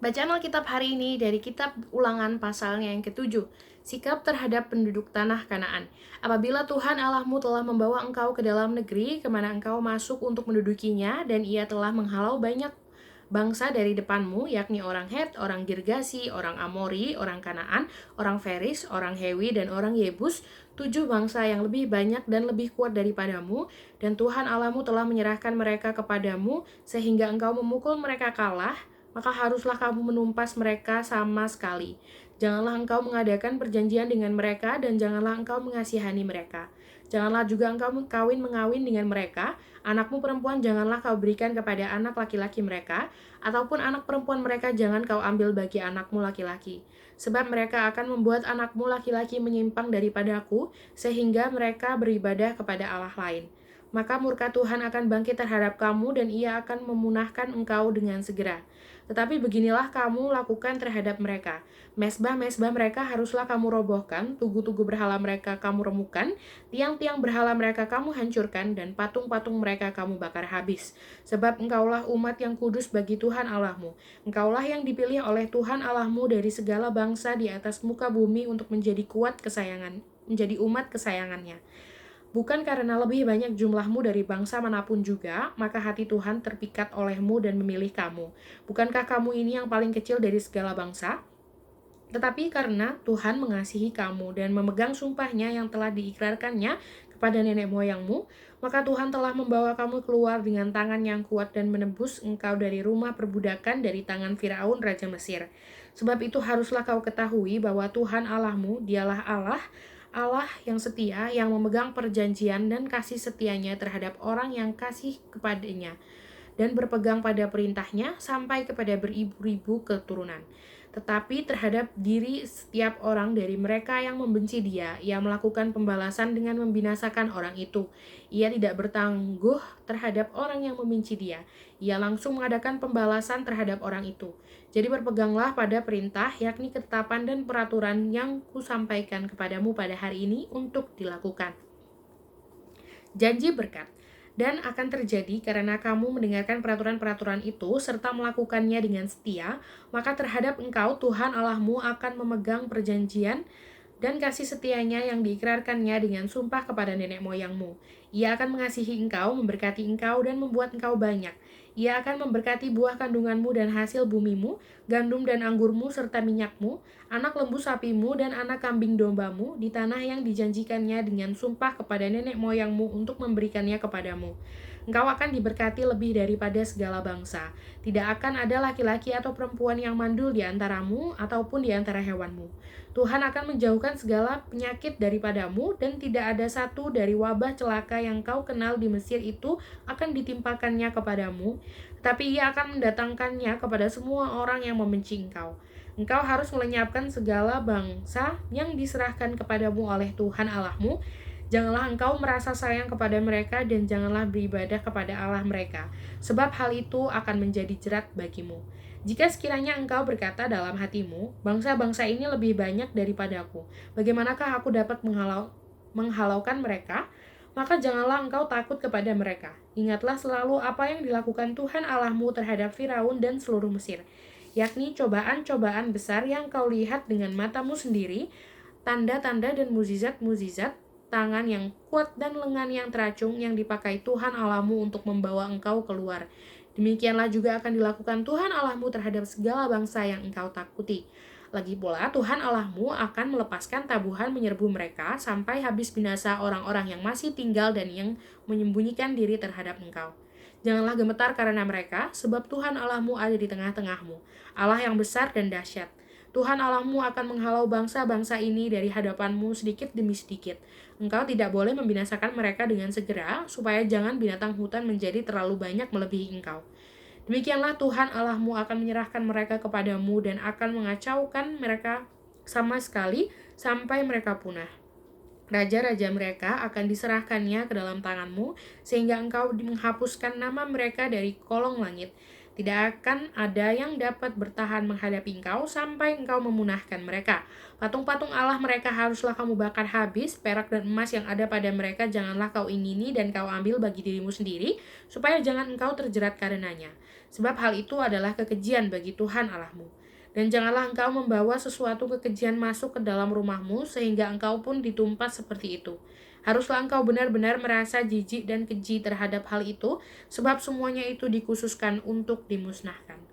Bacaan Alkitab hari ini dari kitab Ulangan pasalnya yang ke-7, sikap terhadap penduduk tanah Kanaan. Apabila Tuhan Allahmu telah membawa engkau ke dalam negeri kemana engkau masuk untuk mendudukinya, dan ia telah menghalau banyak bangsa dari depanmu, yakni orang Het, orang Girgasi, orang Amori, orang Kanaan, orang Feris, orang Hewi, dan orang Yebus, 7 bangsa yang lebih banyak dan lebih kuat daripadamu, dan Tuhan Allahmu telah menyerahkan mereka kepadamu, sehingga engkau memukul mereka kalah, maka haruslah kamu menumpas mereka sama sekali. Janganlah engkau mengadakan perjanjian dengan mereka, dan janganlah engkau mengasihani mereka. Janganlah juga engkau mengawin dengan mereka. Anakmu perempuan janganlah kau berikan kepada anak laki-laki mereka, ataupun anak perempuan mereka jangan kau ambil bagi anakmu laki-laki. Sebab mereka akan membuat anakmu laki-laki menyimpang daripadaku, sehingga mereka beribadah kepada Allah lain. Maka murka Tuhan akan bangkit terhadap kamu, dan ia akan memunahkan engkau dengan segera. Tetapi beginilah kamu lakukan terhadap mereka. Mesbah-mesbah mereka haruslah kamu robohkan, tugu-tugu berhala mereka kamu remukan, tiang-tiang berhala mereka kamu hancurkan, dan patung-patung mereka kamu bakar habis. Sebab engkaulah umat yang kudus bagi Tuhan Allahmu. Engkaulah yang dipilih oleh Tuhan Allahmu dari segala bangsa di atas muka bumi untuk menjadi menjadi umat kesayangannya. Bukan karena lebih banyak jumlahmu dari bangsa manapun juga, maka hati Tuhan terpikat olehmu dan memilih kamu. Bukankah kamu ini yang paling kecil dari segala bangsa? Tetapi karena Tuhan mengasihi kamu dan memegang sumpahnya yang telah diikrarkannya kepada nenek moyangmu, maka Tuhan telah membawa kamu keluar dengan tangan yang kuat dan menebus engkau dari rumah perbudakan dari tangan Firaun Raja Mesir. Sebab itu haruslah kau ketahui bahwa Tuhan Allahmu, dialah Allah, Allah yang setia, yang memegang perjanjian dan kasih setianya terhadap orang yang kasih kepadanya, dan berpegang pada perintahnya sampai kepada beribu-ribu keturunan. Tetapi terhadap diri setiap orang dari mereka yang membenci dia, ia melakukan pembalasan dengan membinasakan orang itu. Ia tidak bertangguh terhadap orang yang membenci dia. Ia langsung mengadakan pembalasan terhadap orang itu. Jadi berpeganglah pada perintah, yakni ketetapan dan peraturan yang kusampaikan kepadamu pada hari ini untuk dilakukan. Janji berkat. Dan akan terjadi karena kamu mendengarkan peraturan-peraturan itu serta melakukannya dengan setia, maka terhadap engkau Tuhan Allahmu akan memegang perjanjian dan kasih setianya yang diikrarkannya dengan sumpah kepada nenek moyangmu. Ia akan mengasihi engkau, memberkati engkau, dan membuat engkau banyak. Ia akan memberkati buah kandunganmu dan hasil bumimu, gandum dan anggurmu serta minyakmu, anak lembu sapimu dan anak kambing dombamu di tanah yang dijanjikannya dengan sumpah kepada nenek moyangmu untuk memberikannya kepadamu. Engkau akan diberkati lebih daripada segala bangsa. Tidak akan ada laki-laki atau perempuan yang mandul di antaramu ataupun di antara hewanmu. Tuhan akan menjauhkan segala penyakit daripadamu, dan tidak ada satu dari wabah celaka yang kau kenal di Mesir itu akan ditimpakannya kepadamu, tapi ia akan mendatangkannya kepada semua orang yang membenci engkau. Engkau harus melenyapkan segala bangsa yang diserahkan kepadamu oleh Tuhan Allahmu. Janganlah engkau merasa sayang kepada mereka, dan janganlah beribadah kepada Allah mereka, sebab hal itu akan menjadi jerat bagimu. Jika sekiranya engkau berkata dalam hatimu, bangsa-bangsa ini lebih banyak daripadaku, bagaimanakah aku dapat menghalaukan mereka? Maka janganlah engkau takut kepada mereka. Ingatlah selalu apa yang dilakukan Tuhan Allahmu terhadap Firaun dan seluruh Mesir, yakni cobaan-cobaan besar yang kau lihat dengan matamu sendiri, tanda-tanda dan mukjizat-mukjizat, tangan yang kuat dan lengan yang teracung yang dipakai Tuhan Allahmu untuk membawa engkau keluar. Demikianlah juga akan dilakukan Tuhan Allahmu terhadap segala bangsa yang engkau takuti. Lagi pula Tuhan Allahmu akan melepaskan tabuhan menyerbu mereka sampai habis binasa orang-orang yang masih tinggal dan yang menyembunyikan diri terhadap engkau. Janganlah gemetar karena mereka, sebab Tuhan Allahmu ada di tengah-tengahmu, Allah yang besar dan dahsyat. Tuhan Allahmu akan menghalau bangsa-bangsa ini dari hadapanmu sedikit demi sedikit. Engkau tidak boleh membinasakan mereka dengan segera, supaya jangan binatang hutan menjadi terlalu banyak melebihi engkau. Demikianlah Tuhan Allahmu akan menyerahkan mereka kepadamu dan akan mengacaukan mereka sama sekali sampai mereka punah. Raja-raja mereka akan diserahkannya ke dalam tanganmu, sehingga engkau menghapuskan nama mereka dari kolong langit. Tidak akan ada yang dapat bertahan menghadapi engkau sampai engkau memunahkan mereka. Patung-patung Allah mereka haruslah kamu bakar habis, perak dan emas yang ada pada mereka janganlah kau ingini dan kau ambil bagi dirimu sendiri, supaya jangan engkau terjerat karenanya. Sebab hal itu adalah kekejian bagi Tuhan Allahmu. Dan janganlah engkau membawa sesuatu kekejian masuk ke dalam rumahmu, sehingga engkau pun ditumpas seperti itu. Haruslah engkau benar-benar merasa jijik dan keji terhadap hal itu, sebab semuanya itu dikhususkan untuk dimusnahkan.